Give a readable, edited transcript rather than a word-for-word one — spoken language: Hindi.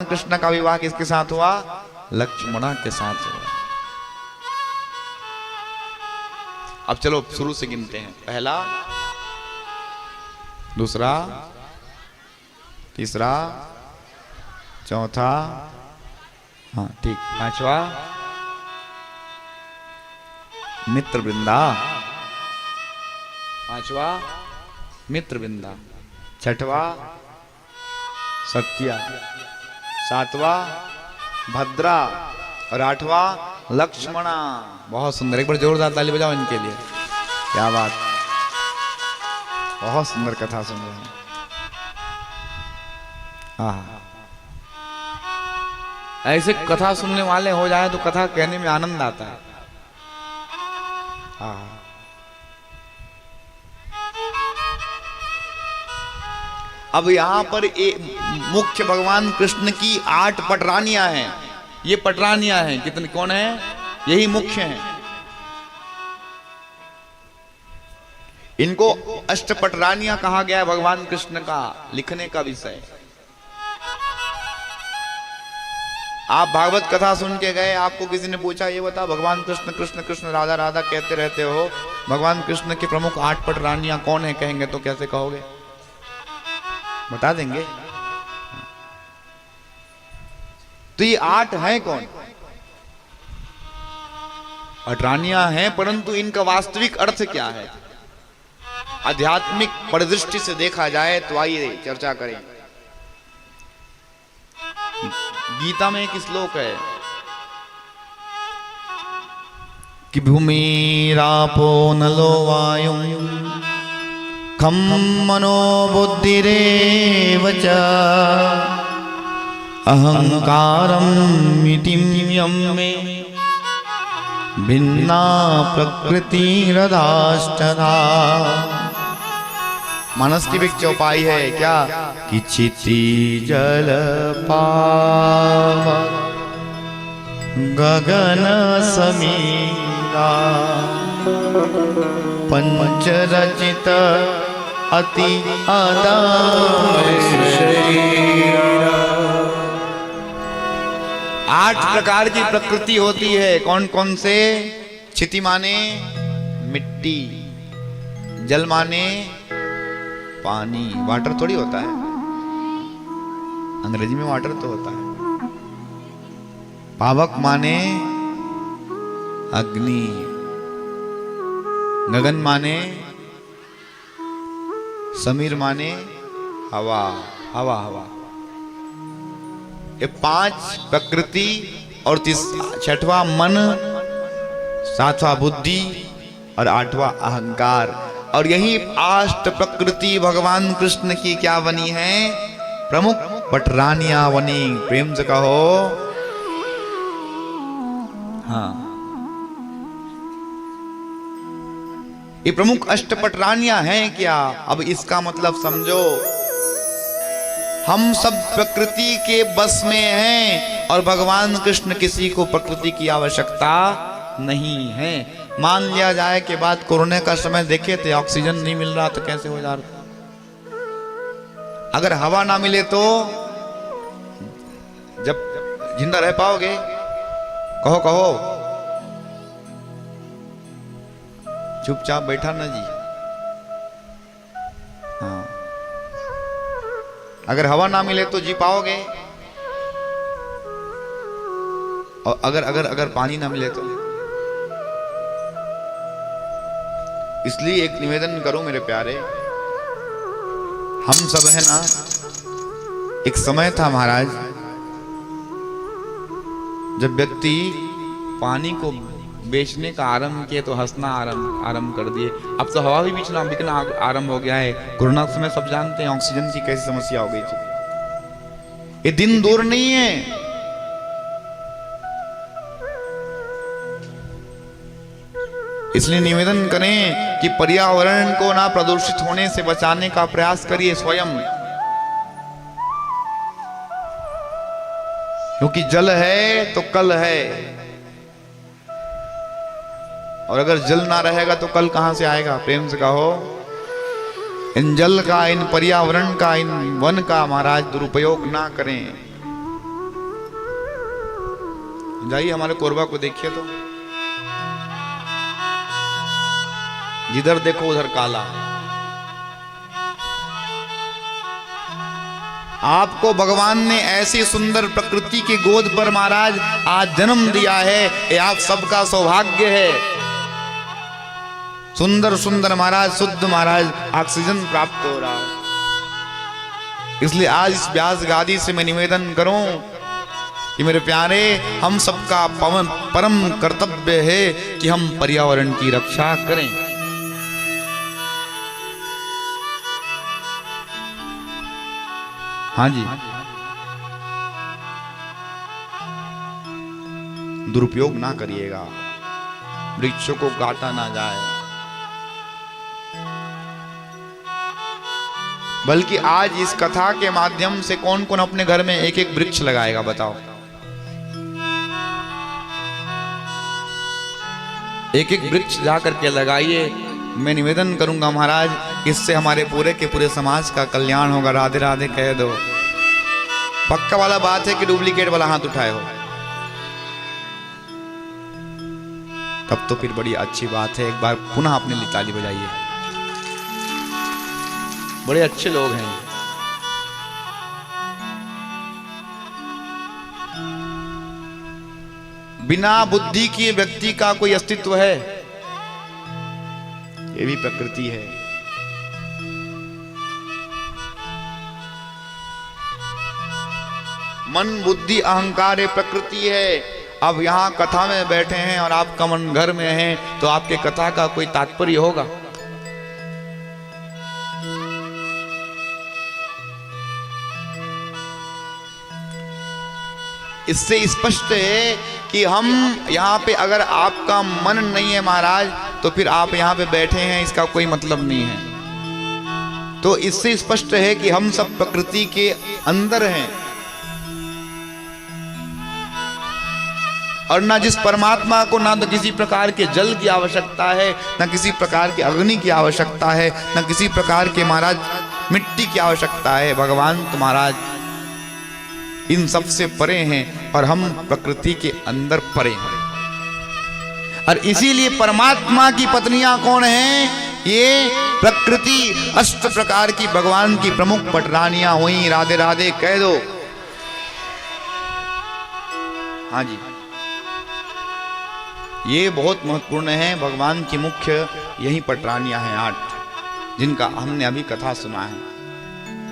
कृष्ण का विवाह किसके साथ हुआ? लक्ष्मणा के साथ हुआ। अब चलो शुरू से गिनते हैं। पहला, दूसरा, तीसरा, चौथा, हाँ ठीक, पांचवा मित्र वृंदा, पांचवा मित्र वृंदा, छठवा सत्या, सातवां भद्रा और आठवां लक्ष्मणा। बहुत सुंदर, एक बार जोरदार ताली बजाओ इनके लिए। क्या बात, बहुत सुंदर कथा सुन रहे हैं। हाँ, ऐसे कथा सुनने वाले हो जाए तो कथा कहने में आनंद आता है। हाँ, अब यहां पर मुख्य भगवान कृष्ण की 8 पटरानियां हैं। ये पटरानियां हैं, कितने, कौन है? यही मुख्य हैं। इनको अष्टपटरानियां कहा गया है। भगवान कृष्ण का लिखने का विषय। आप भागवत कथा सुन के गए, आपको किसी ने पूछा ये बता भगवान कृष्ण कृष्ण कृष्ण राधा राधा कहते रहते हो, भगवान कृष्ण की प्रमुख 8 पटरानियां कौन है कहेंगे तो कैसे कहोगे? बता देंगे। तो ये 8 हैं कौन? पटरानियां हैं, परंतु इनका वास्तविक अर्थ क्या है? आध्यात्मिक परिदृष्टि से देखा जाए तो आइए चर्चा करें। गीता में एक श्लोक है कि भूमिरापो नलो वायु खम मनो बुद्धिरेव च अहंकारम् इति यं मे भिन्ना प्रकृतिरदाष्टधा। मानस की भी चौपाई है क्या कि क्षिति जल पावक गगन समीरा पंचरचित अति आधार शरीरा। 8 प्रकार की प्रकृति होती है। कौन कौन से? क्षिति माने मिट्टी, जल माने पानी, वाटर थोड़ी होता है, अंग्रेजी में वाटर तो होता है। पावक माने अग्नि, गगन माने समीर माने हवा, हवा हवा। ये 5 प्रकृति और 6वां मन, 7वां बुद्धि और 8वां अहंकार। और यही 8 प्रकृति भगवान कृष्ण की क्या बनी है? प्रमुख पटरानियां बनी। प्रेम से कहो हाँ। ये प्रमुख अष्टपटरानियां हैं क्या? अब इसका मतलब समझो, हम सब प्रकृति के बस में हैं और भगवान कृष्ण किसी को प्रकृति की आवश्यकता नहीं है। मान लिया जाए कि बात कोरोना का समय देखे थे, ऑक्सीजन नहीं मिल रहा तो कैसे हो जा रहा? अगर हवा ना मिले तो जब जिंदा रह पाओगे? कहो कहो, चुपचाप बैठा ना जी। हाँ, अगर हवा ना मिले तो जी पाओगे? और अगर अगर अगर पानी ना मिले तो? इसलिए एक निवेदन करूं मेरे प्यारे, हम सब है ना, एक समय था महाराज जब व्यक्ति पानी को बेचने का आरंभ किए तो हंसना आरंभ कर दिए। अब तो हवा भी बिकना आरंभ हो गया है। कोरोना के समय सब जानते हैं ऑक्सीजन की कैसी समस्या हो गई थी। ये दिन दूर नहीं है। इसलिए निवेदन करें कि पर्यावरण को ना प्रदूषित होने से बचाने का प्रयास करिए स्वयं, क्योंकि जल है तो कल है, और अगर जल ना रहेगा तो कल कहां से आएगा? प्रेम से कहो, इन जल का, इन पर्यावरण का, इन वन का महाराज दुरुपयोग ना करें। जाइए हमारे कोरबा को देखिए तो जिधर देखो उधर काला। आपको भगवान ने ऐसी सुंदर प्रकृति की गोद पर महाराज आज जन्म दिया है, ये आप सबका सौभाग्य है। सुंदर सुंदर महाराज, शुद्ध महाराज ऑक्सीजन प्राप्त हो रहा है। इसलिए आज इस व्यास गादी से मैं निवेदन करूं कि मेरे प्यारे, हम सबका परम कर्तव्य है कि हम पर्यावरण की रक्षा करें। हाँ जी, दुरुपयोग ना करिएगा, वृक्षों को काटा ना जाए, बल्कि आज इस कथा के माध्यम से कौन कौन अपने घर में एक एक वृक्ष लगाएगा बताओ। एक एक वृक्ष जाकर के लगाइए। मैं निवेदन करूंगा महाराज, इससे हमारे पूरे के पूरे समाज का कल्याण होगा। राधे राधे कह दो। पक्का वाला बात है कि डुप्लीकेट वाला हाथ उठाए हो, तब तो फिर बड़ी अच्छी बात है। एक बार पुनः अपने लिए ताली बजाइए, बड़े अच्छे लोग हैं। बिना बुद्धि के व्यक्ति का कोई अस्तित्व है? ये भी प्रकृति है। मन बुद्धि अहंकार ये प्रकृति है। अब यहां कथा में बैठे हैं और आपका मन घर में है, तो आपके कथा का कोई तात्पर्य होगा? इससे स्पष्ट है कि हम यहाँ पे, अगर आपका मन नहीं है महाराज, तो फिर आप यहाँ पे बैठे हैं, इसका कोई मतलब नहीं है। तो इससे स्पष्ट है कि हम सब प्रकृति के अंदर हैं, और ना जिस परमात्मा को ना तो किसी प्रकार के जल की आवश्यकता है, ना किसी प्रकार की अग्नि की आवश्यकता है, ना किसी प्रकार के महाराज मिट्टी की आवश्यकता है। भगवान तो महाराज इन सब से परे हैं, और हम प्रकृति के अंदर परे हैं। और इसीलिए परमात्मा की पत्नियां कौन हैं? ये प्रकृति अष्ट प्रकार की भगवान की प्रमुख पटरानियां हुई। राधे राधे कह दो। हाँ जी, ये बहुत महत्वपूर्ण है। भगवान की मुख्य यही पटरानियां हैं 8, जिनका हमने अभी कथा सुना है।